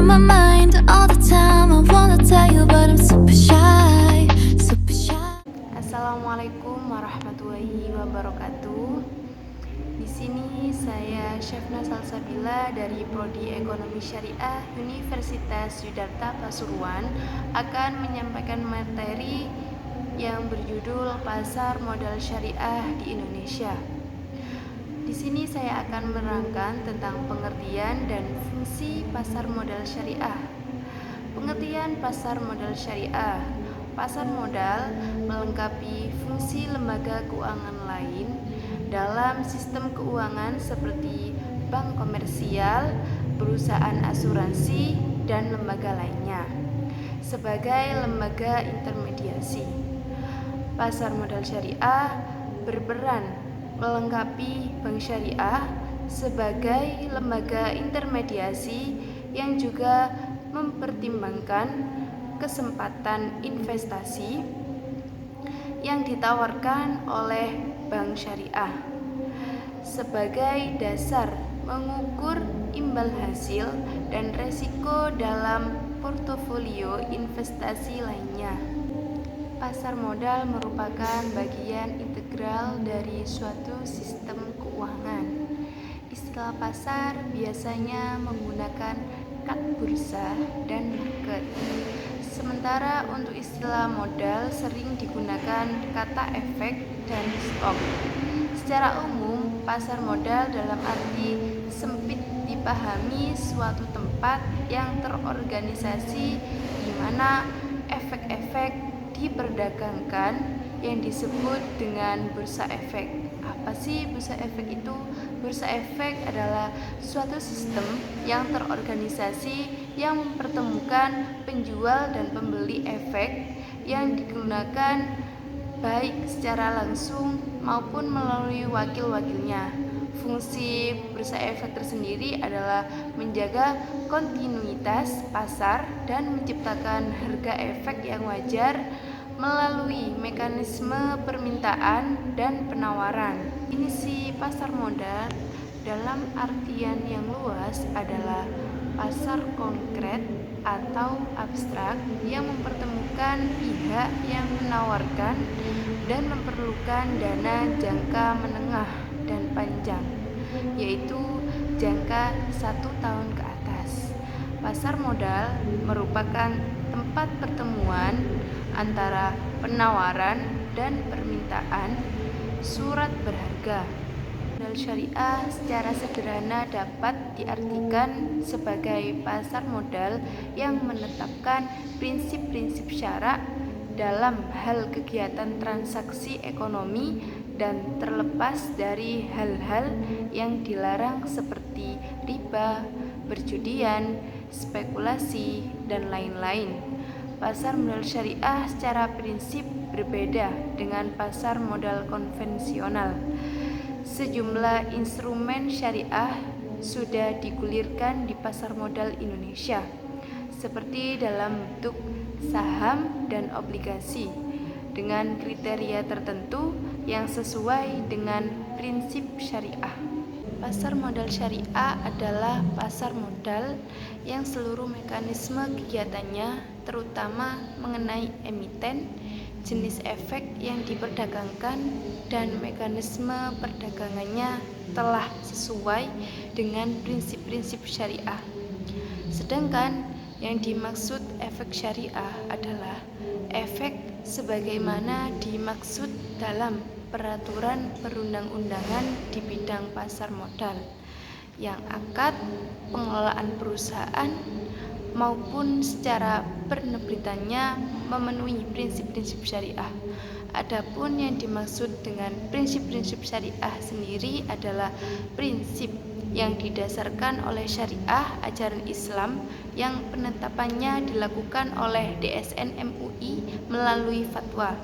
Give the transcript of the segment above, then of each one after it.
on my mind all the time. I wanna tell you, but I'm super shy, super shy. Assalamualaikum warahmatullahi wabarakatuh. Di sini saya Syafna Salsabila dari Prodi Ekonomi Syariah Universitas Yudharta Pasuruan akan menyampaikan materi yang berjudul Pasar Modal Syariah di Indonesia. Di sini saya akan menerangkan tentang pengertian dan fungsi pasar modal syariah. Pengertian pasar modal syariah. Pasar modal melengkapi fungsi lembaga keuangan lain dalam sistem keuangan seperti bank komersial, perusahaan asuransi, dan lembaga lainnya sebagai lembaga intermediasi. Pasar modal syariah berperan melengkapi bank syariah sebagai lembaga intermediasi yang juga mempertimbangkan kesempatan investasi yang ditawarkan oleh bank syariah sebagai dasar mengukur imbal hasil dan resiko dalam portofolio investasi lainnya. Pasar modal merupakan bagian integral dari suatu sistem keuangan. Istilah pasar biasanya menggunakan kad bursa dan market. Sementara untuk istilah modal sering digunakan kata efek dan stok. Secara umum, pasar modal dalam arti sempit dipahami suatu tempat yang terorganisasi di mana efek-efek diperdagangkan yang disebut dengan bursa efek. Apa sih bursa efek itu? Bursa efek adalah suatu sistem yang terorganisasi yang mempertemukan penjual dan pembeli efek yang digunakan baik secara langsung maupun melalui wakil-wakilnya. Fungsi bursa efek tersendiri adalah menjaga kontinuitas pasar dan menciptakan harga efek yang wajar melalui mekanisme permintaan dan penawaran. Definisi pasar modal dalam artian yang luas adalah pasar konkret atau abstrak yang mempertemukan pihak yang menawarkan dan memerlukan dana jangka menengah dan panjang, yaitu jangka 1 tahun ke atas. Pasar modal merupakan tempat pertemuan antara penawaran dan permintaan surat berharga. Modal syariah secara sederhana dapat diartikan sebagai pasar modal yang menetapkan prinsip-prinsip syarak dalam hal kegiatan transaksi ekonomi dan terlepas dari hal-hal yang dilarang seperti riba, perjudian, spekulasi, dan lain-lain. Pasar modal syariah secara prinsip berbeda dengan pasar modal konvensional. Sejumlah instrumen syariah sudah digulirkan di pasar modal Indonesia, seperti dalam bentuk saham dan obligasi dengan kriteria tertentu yang sesuai dengan prinsip syariah. Pasar modal syariah adalah pasar modal yang seluruh mekanisme kegiatannya, terutama mengenai emiten, jenis efek yang diperdagangkan, dan mekanisme perdagangannya telah sesuai dengan prinsip-prinsip syariah. Sedangkan yang dimaksud efek syariah adalah efek sebagaimana dimaksud dalam peraturan perundang-undangan di bidang pasar modal yang akad pengelolaan perusahaan maupun secara penerbitannya memenuhi prinsip-prinsip syariah. Adapun yang dimaksud dengan prinsip-prinsip syariah sendiri adalah prinsip yang didasarkan oleh syariah ajaran Islam yang penetapannya dilakukan oleh DSN MUI melalui fatwa.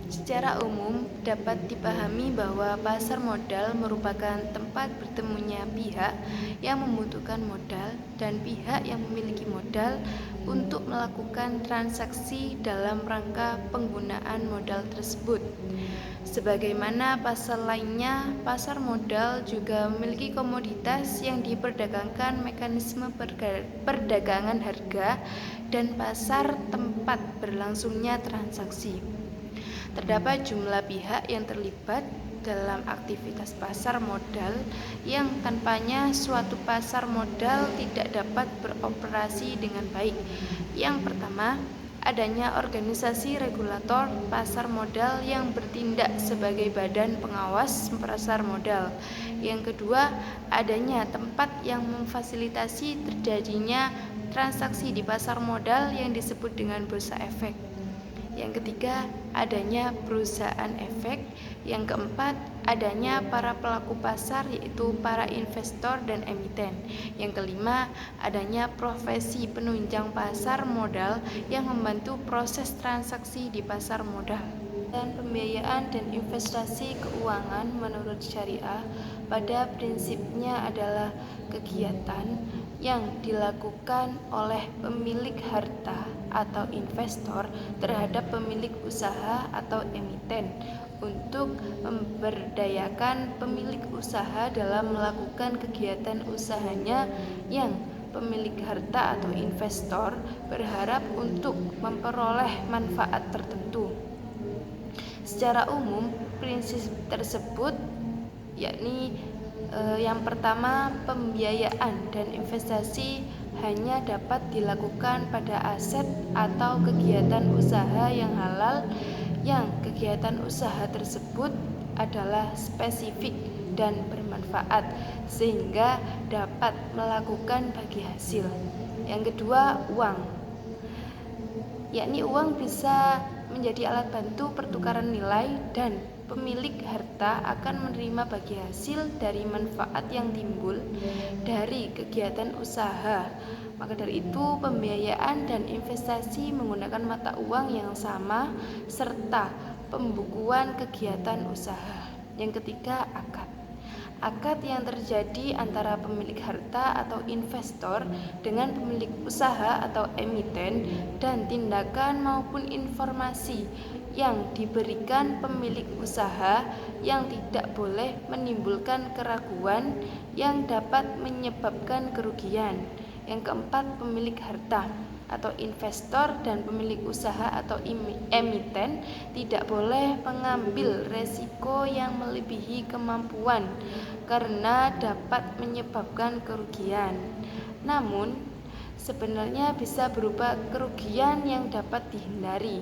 Secara umum, dapat dipahami bahwa pasar modal merupakan tempat bertemunya pihak yang membutuhkan modal dan pihak yang memiliki modal untuk melakukan transaksi dalam rangka penggunaan modal tersebut. Sebagaimana pasar lainnya, pasar modal juga memiliki komoditas yang diperdagangkan, mekanisme perdagangan harga, dan pasar tempat berlangsungnya transaksi. Terdapat jumlah pihak yang terlibat dalam aktivitas pasar modal yang tanpanya suatu pasar modal tidak dapat beroperasi dengan baik. Yang pertama, adanya organisasi regulator pasar modal yang bertindak sebagai badan pengawas pasar modal. Yang kedua, adanya tempat yang memfasilitasi terjadinya transaksi di pasar modal yang disebut dengan bursa efek. Yang ketiga, adanya perusahaan efek. Yang keempat, adanya para pelaku pasar yaitu para investor dan emiten. Yang kelima, adanya profesi penunjang pasar modal yang membantu proses transaksi di pasar modal. Dan pembiayaan dan investasi keuangan menurut syariah pada prinsipnya adalah kegiatan yang dilakukan oleh pemilik harta atau investor terhadap pemilik usaha atau emiten untuk memberdayakan pemilik usaha dalam melakukan kegiatan usahanya yang pemilik harta atau investor berharap untuk memperoleh manfaat tertentu. Secara umum, prinsip tersebut yakni yang pertama, pembiayaan dan investasi hanya dapat dilakukan pada aset atau kegiatan usaha yang halal yang kegiatan usaha tersebut adalah spesifik dan bermanfaat sehingga dapat melakukan bagi hasil. Yang kedua, uang. Yakni uang bisa menjadi alat bantu pertukaran nilai dan pemilik harta akan menerima bagi hasil dari manfaat yang timbul dari kegiatan usaha. Maka dari itu, pembiayaan dan investasi menggunakan mata uang yang sama serta pembukuan kegiatan usaha. Yang ketiga, akad. Akad yang terjadi antara pemilik harta atau investor dengan pemilik usaha atau emiten dan tindakan maupun informasi yang diberikan pemilik usaha yang tidak boleh menimbulkan keraguan yang dapat menyebabkan kerugian. Yang keempat, pemilik harta atau investor dan pemilik usaha atau emiten tidak boleh mengambil resiko yang melebihi kemampuan karena dapat menyebabkan kerugian. Namun, sebenarnya bisa berupa kerugian yang dapat dihindari.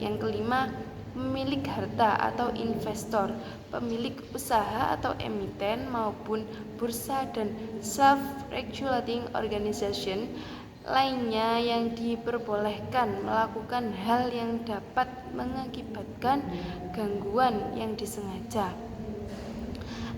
Yang kelima, pemilik harta atau investor, pemilik usaha atau emiten maupun bursa dan self-regulating organization lainnya yang diperbolehkan melakukan hal yang dapat mengakibatkan gangguan yang disengaja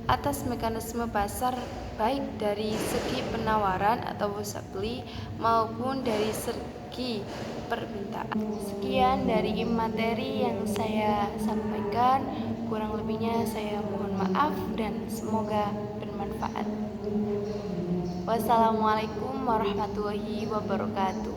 atas mekanisme pasar baik dari segi penawaran atau supply maupun dari segi permintaan. Sekian dari materi yang saya sampaikan, kurang lebihnya saya mohon maaf dan semoga bermanfaat. Wassalamualaikum warahmatullahi wabarakatuh.